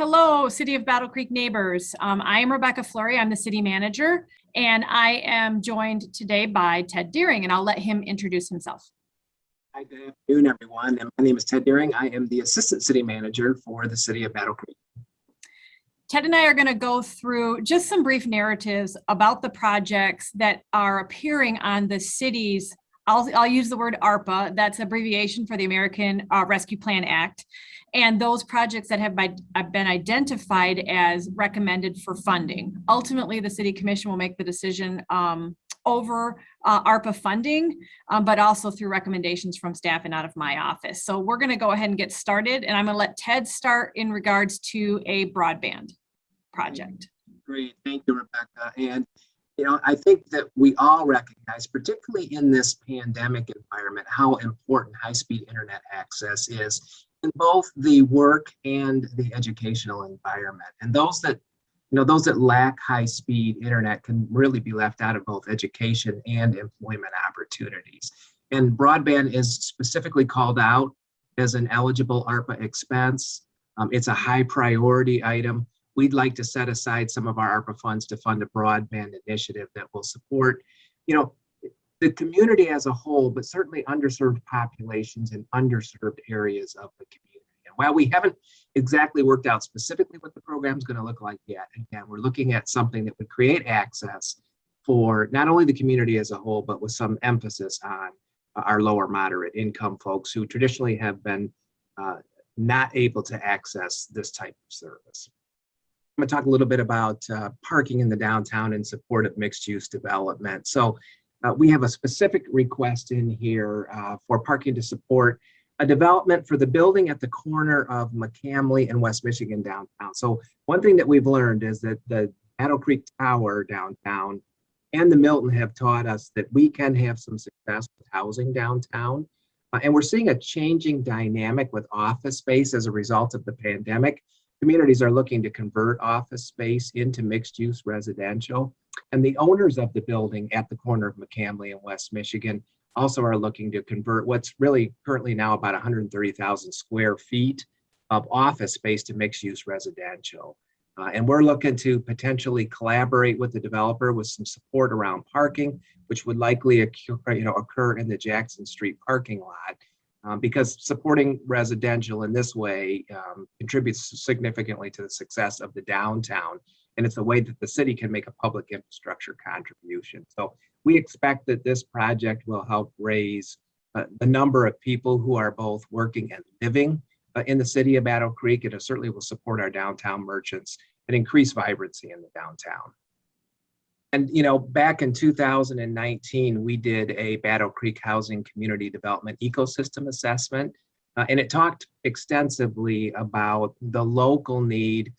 Hello, City of Battle Creek neighbors. I am Rebecca Fleury. I'm the city manager, and I am joined today by Ted Deering, and I'll let him introduce himself. Hi, good afternoon, everyone. And my name is Ted Deering. I am the assistant city manager for the city of Battle Creek. Ted and I are going to go through just some brief narratives about the projects that are appearing on the city's, I'll use the word ARPA, that's abbreviation for the American Rescue Plan Act, and those projects that have been identified as recommended for funding. Ultimately, the City Commission will make the decision over ARPA funding, but also through recommendations from staff and out of my office. So we're going to go ahead and get started, and I'm going to let Ted start in regards to a broadband project. Great, thank you, Rebecca. And I think that we all recognize, particularly in this pandemic environment, how important high-speed internet access is in both the work and the educational environment. And those that lack high-speed internet can really be left out of both education and employment opportunities. And broadband is specifically called out as an eligible ARPA expense. It's a high priority item. We'd like to set aside some of our ARPA funds to fund a broadband initiative that will support, the community as a whole, but certainly underserved populations in underserved areas of the community. And while we haven't exactly worked out specifically what the program is going to look like yet, again, we're looking at something that would create access for not only the community as a whole, but with some emphasis on our lower moderate income folks who traditionally have been not able to access this type of service. I'm going to talk a little bit about parking in the downtown in support of mixed use development. So we have a specific request in here for parking to support a development for the building at the corner of McCamley and West Michigan downtown. So one thing that we've learned is that the Battle Creek Tower downtown and the Milton have taught us that we can have some success with housing downtown. And we're seeing a changing dynamic with office space as a result of the pandemic. Communities are looking to convert office space into mixed use residential. And the owners of the building at the corner of McCamley and West Michigan also are looking to convert what's really currently now about 130,000 square feet of office space to mixed use residential. And we're looking to potentially collaborate with the developer with some support around parking, which would likely occur in the Jackson Street parking lot. Because supporting residential in this way contributes significantly to the success of the downtown. And it's a way that the city can make a public infrastructure contribution. So we expect that this project will help raise the number of people who are both working and living in the city of Battle Creek. And it certainly will support our downtown merchants and increase vibrancy in the downtown. And back in 2019, we did a Battle Creek Housing Community Development Ecosystem Assessment, and it talked extensively about the local need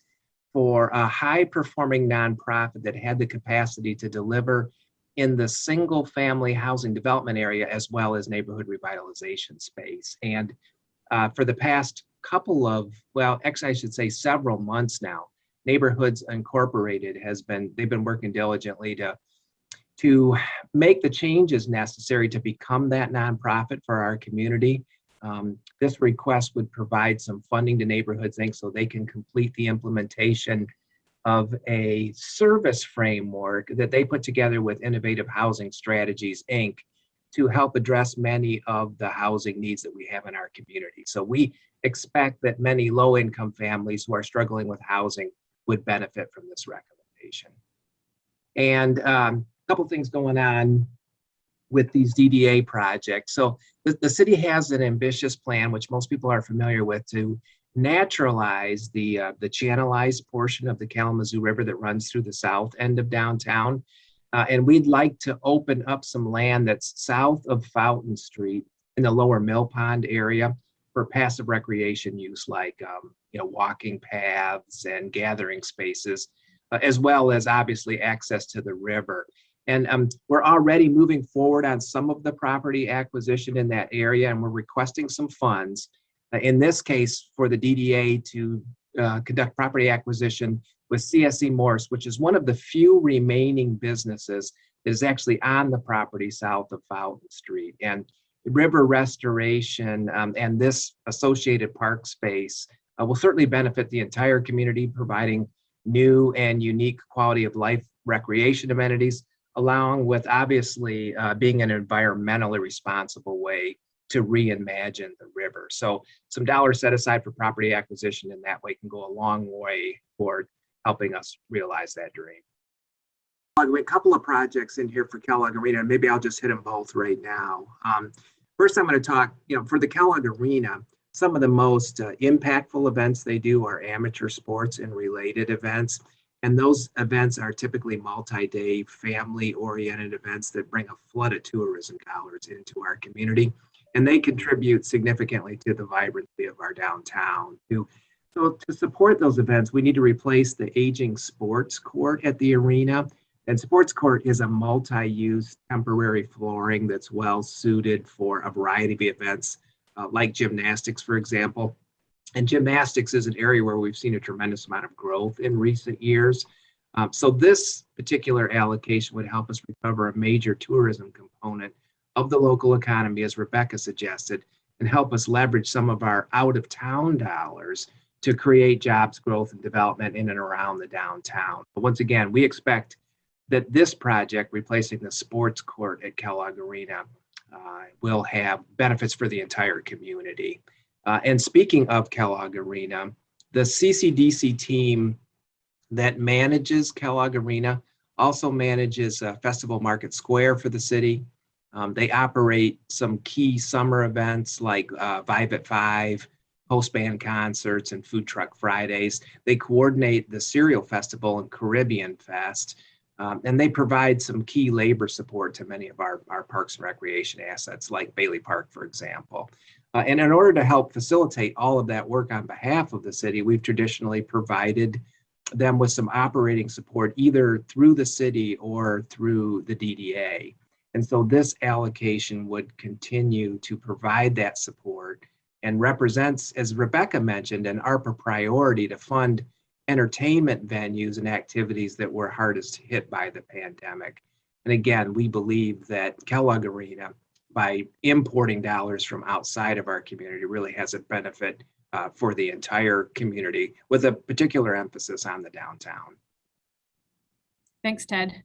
for a high-performing nonprofit that had the capacity to deliver in the single-family housing development area as well as neighborhood revitalization space. And for the past couple of, actually I should say several months now, Neighborhoods Incorporated they've been working diligently to make the changes necessary to become that nonprofit for our community. This request would provide some funding to Neighborhoods Inc. so they can complete the implementation of a service framework that they put together with Innovative Housing Strategies Inc. to help address many of the housing needs that we have in our community. So we expect that many low-income families who are struggling with housing would benefit from this recommendation. And a couple things going on with these DDA projects. So the city has an ambitious plan, which most people are familiar with, to naturalize the channelized portion of the Kalamazoo River that runs through the south end of downtown. And we'd like to open up some land that's south of Fountain Street in the lower Mill Pond area for passive recreation use, like walking paths and gathering spaces, as well as obviously access to the river. And we're already moving forward on some of the property acquisition in that area, and we're requesting some funds, in this case for the DDA to conduct property acquisition with CSE Morse, which is one of the few remaining businesses that is actually on the property south of Fountain Street. And river restoration and this associated park space will certainly benefit the entire community, providing new and unique quality of life recreation amenities, along with obviously being an environmentally responsible way to reimagine the river. So some dollars set aside for property acquisition in that way can go a long way toward helping us realize that dream. A couple of projects in here for Kellogg Arena. Maybe I'll just hit them both right now. First, I'm going to talk, for the Kellogg Arena, some of the most impactful events they do are amateur sports and related events. And those events are typically multi-day, family-oriented events that bring a flood of tourism dollars into our community. And they contribute significantly to the vibrancy of our downtown. So to support those events, we need to replace the aging sports court at the arena. And sports court is a multi-use temporary flooring that's well suited for a variety of events, like gymnastics, for example. And gymnastics is an area where we've seen a tremendous amount of growth in recent years. So this particular allocation would help us recover a major tourism component of the local economy, as Rebecca suggested, and help us leverage some of our out-of-town dollars to create jobs, growth, and development in and around the downtown. But once again, we expect that this project, replacing the sports court at Kellogg Arena, will have benefits for the entire community. And speaking of Kellogg Arena, the CCDC team that manages Kellogg Arena also manages Festival Market Square for the city. They operate some key summer events like Vibe at 5, post-band concerts, and Food Truck Fridays. They coordinate the Cereal Festival and Caribbean Fest. And they provide some key labor support to many of our parks and recreation assets, like Bailey Park, for example. And in order to help facilitate all of that work on behalf of the city, we've traditionally provided them with some operating support, either through the city or through the DDA. And so this allocation would continue to provide that support and represents, as Rebecca mentioned, an ARPA priority to fund entertainment venues and activities that were hardest hit by the pandemic. And again, we believe that Kellogg Arena, by importing dollars from outside of our community, really has a benefit for the entire community, with a particular emphasis on the downtown. Thanks, Ted.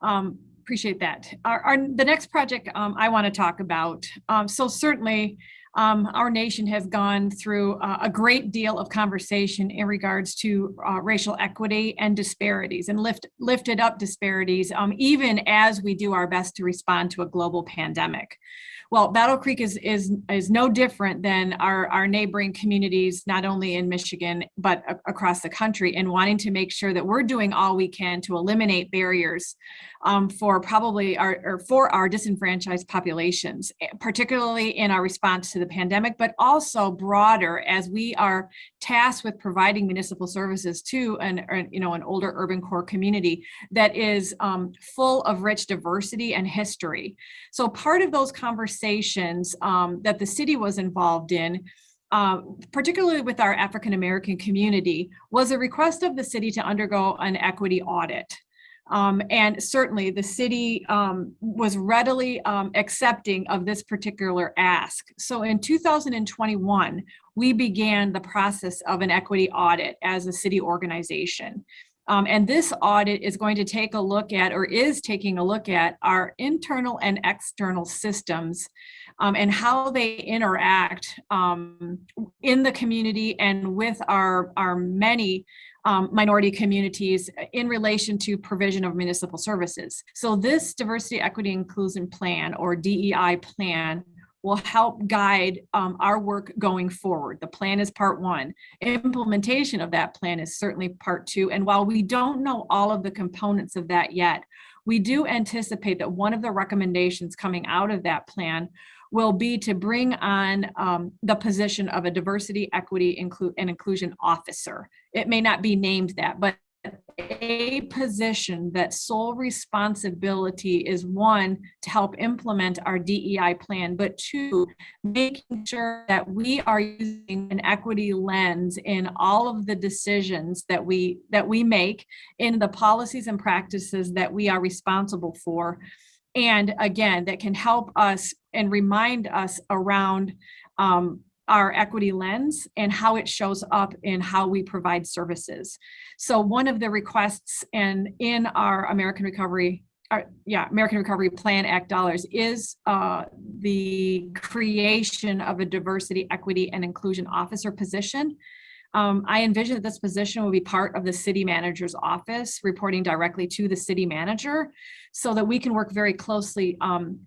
Appreciate that. The next project I want to talk about. So certainly our nation has gone through a great deal of conversation in regards to racial equity and disparities, and lifted up disparities, even as we do our best to respond to a global pandemic. Well, Battle Creek is no different than our neighboring communities, not only in Michigan, but across the country, and wanting to make sure that we're doing all we can to eliminate barriers for our disenfranchised populations, particularly in our response to the pandemic, but also broader as we are tasked with providing municipal services to an older urban core community that is full of rich diversity and history. So part of those conversations that the city was involved in, particularly with our African American community, was a request of the city to undergo an equity audit. And certainly the city was readily accepting of this particular ask. So in 2021, we began the process of an equity audit as a city organization. And this audit is going to take a look at, or is taking a look at, our internal and external systems and how they interact in the community and with our many minority communities in relation to provision of municipal services. So this Diversity, Equity, Inclusion Plan, or DEI plan, will help guide our work going forward. The plan is part one. Implementation of that plan is certainly part two. And while we don't know all of the components of that yet, we do anticipate that one of the recommendations coming out of that plan will be to bring on the position of a diversity, equity, and inclusion officer. It may not be named that, but a position that sole responsibility is, one, to help implement our DEI plan, but two, making sure that we are using an equity lens in all of the decisions that we make, in the policies and practices that we are responsible for. And again, that can help us and remind us around our equity lens and how it shows up in how we provide services. So one of the requests and in our American Recovery Plan Act dollars is the creation of a diversity, equity, and inclusion officer position. I envision that this position will be part of the city manager's office, reporting directly to the city manager, so that we can work very closely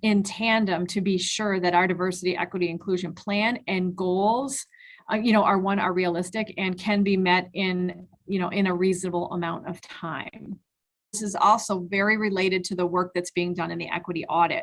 in tandem to be sure that our diversity, equity, inclusion plan and goals, are realistic and can be met in a reasonable amount of time. This is also very related to the work that's being done in the equity audit.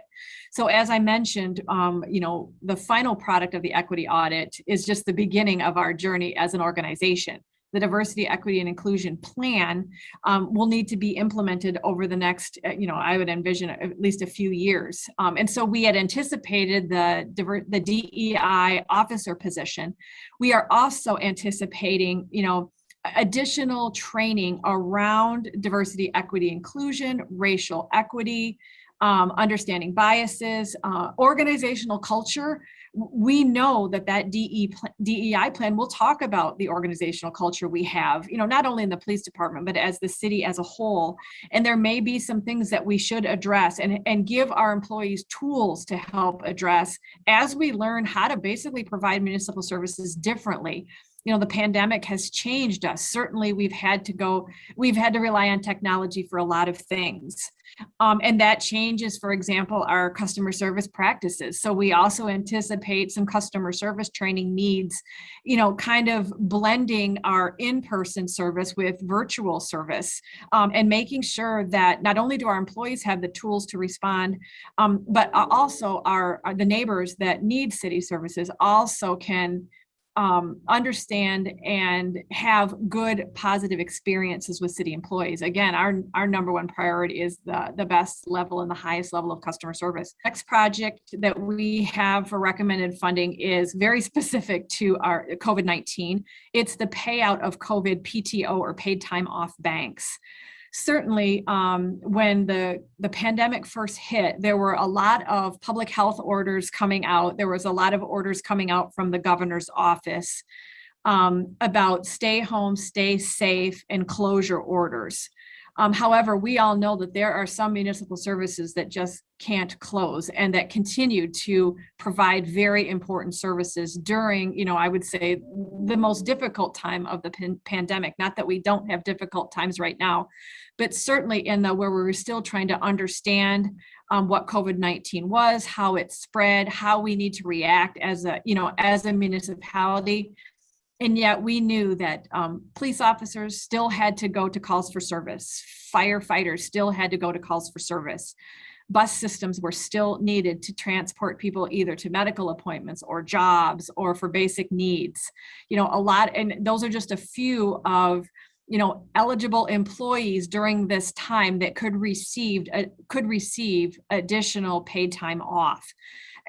So as I mentioned, the final product of the equity audit is just the beginning of our journey as an organization. The diversity, equity, and inclusion plan will need to be implemented over the next, I would envision at least a few years. And so we had anticipated the DEI officer position. We are also anticipating, additional training around diversity, equity, inclusion, racial equity, understanding biases, organizational culture. We know that DEI plan will talk about the organizational culture we have, not only in the police department, but as the city as a whole. And there may be some things that we should address and give our employees tools to help address as we learn how to basically provide municipal services differently. The pandemic has changed us. Certainly we've had to rely on technology for a lot of things. And that changes, for example, our customer service practices. So we also anticipate some customer service training needs, kind of blending our in-person service with virtual service, and making sure that not only do our employees have the tools to respond, but also the neighbors that need city services also can understand and have good positive experiences with city employees. Again, our number one priority is the best level and the highest level of customer service. Next project that we have for recommended funding is very specific to our COVID-19. It's the payout of COVID PTO or paid time off banks. Certainly, when the pandemic first hit, there were a lot of public health orders coming out. There was a lot of orders coming out from the governor's office about stay home, stay safe, and closure orders. However, we all know that there are some municipal services that just can't close and that continue to provide very important services during, I would say, the most difficult time of the pandemic. Not that we don't have difficult times right now, but certainly where we were still trying to understand what COVID-19 was, how it spread, how we need to react as a municipality. And yet we knew that police officers still had to go to calls for service. Firefighters still had to go to calls for service. Bus systems were still needed to transport people either to medical appointments or jobs or for basic needs. And those are just a few of eligible employees during this time that could receive additional paid time off,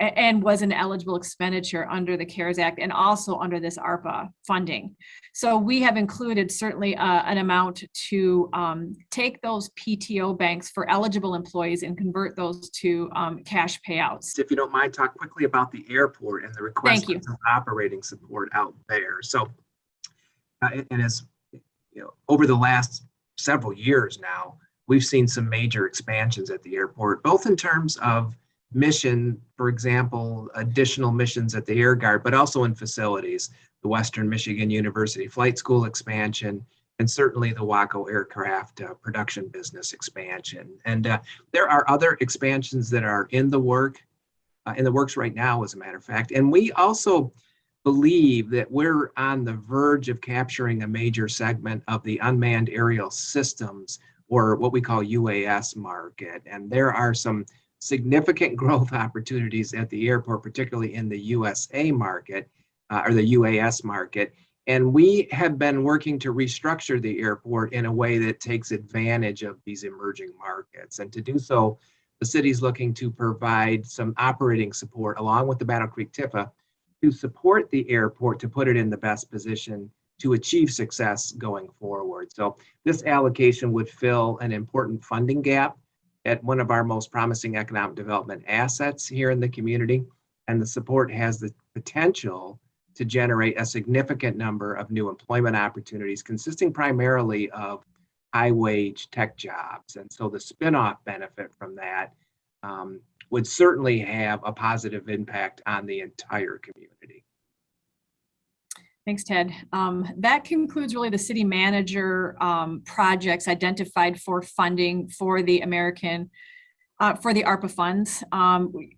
and was an eligible expenditure under the CARES Act and also under this ARPA funding. So we have included certainly an amount to take those PTO banks for eligible employees and convert those to cash payouts. If you don't mind, talk quickly about the airport and the request for some operating support out there. So, and as over the last several years now, we've seen some major expansions at the airport, both in terms of mission, for example, additional missions at the Air Guard, but also in facilities, the Western Michigan University Flight School expansion, and certainly the Waco aircraft production business expansion. And there are other expansions that are in the works right now, as a matter of fact. And we also believe that we're on the verge of capturing a major segment of the unmanned aerial systems, or what we call UAS market. And there are some significant growth opportunities at the airport, particularly in the USA market, or the UAS market. And we have been working to restructure the airport in a way that takes advantage of these emerging markets. And to do so, the city's looking to provide some operating support along with the Battle Creek TIFA to support the airport to put it in the best position to achieve success going forward. So this allocation would fill an important funding gap at one of our most promising economic development assets here in the community. And the support has the potential to generate a significant number of new employment opportunities consisting primarily of high-wage tech jobs. And so the spin-off benefit from that would certainly have a positive impact on the entire community. Thanks, Ted. That concludes really the city manager projects identified for funding for the for the ARPA funds.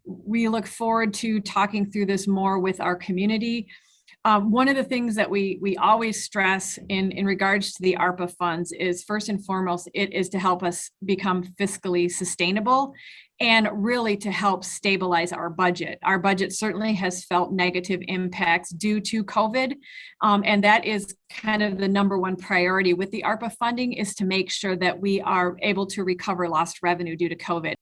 We look forward to talking through this more with our community. One of the things that we always stress in regards to the ARPA funds is, first and foremost, it is to help us become fiscally sustainable and really to help stabilize our budget. Our budget certainly has felt negative impacts due to COVID, and that is kind of the number one priority with the ARPA funding, is to make sure that we are able to recover lost revenue due to COVID.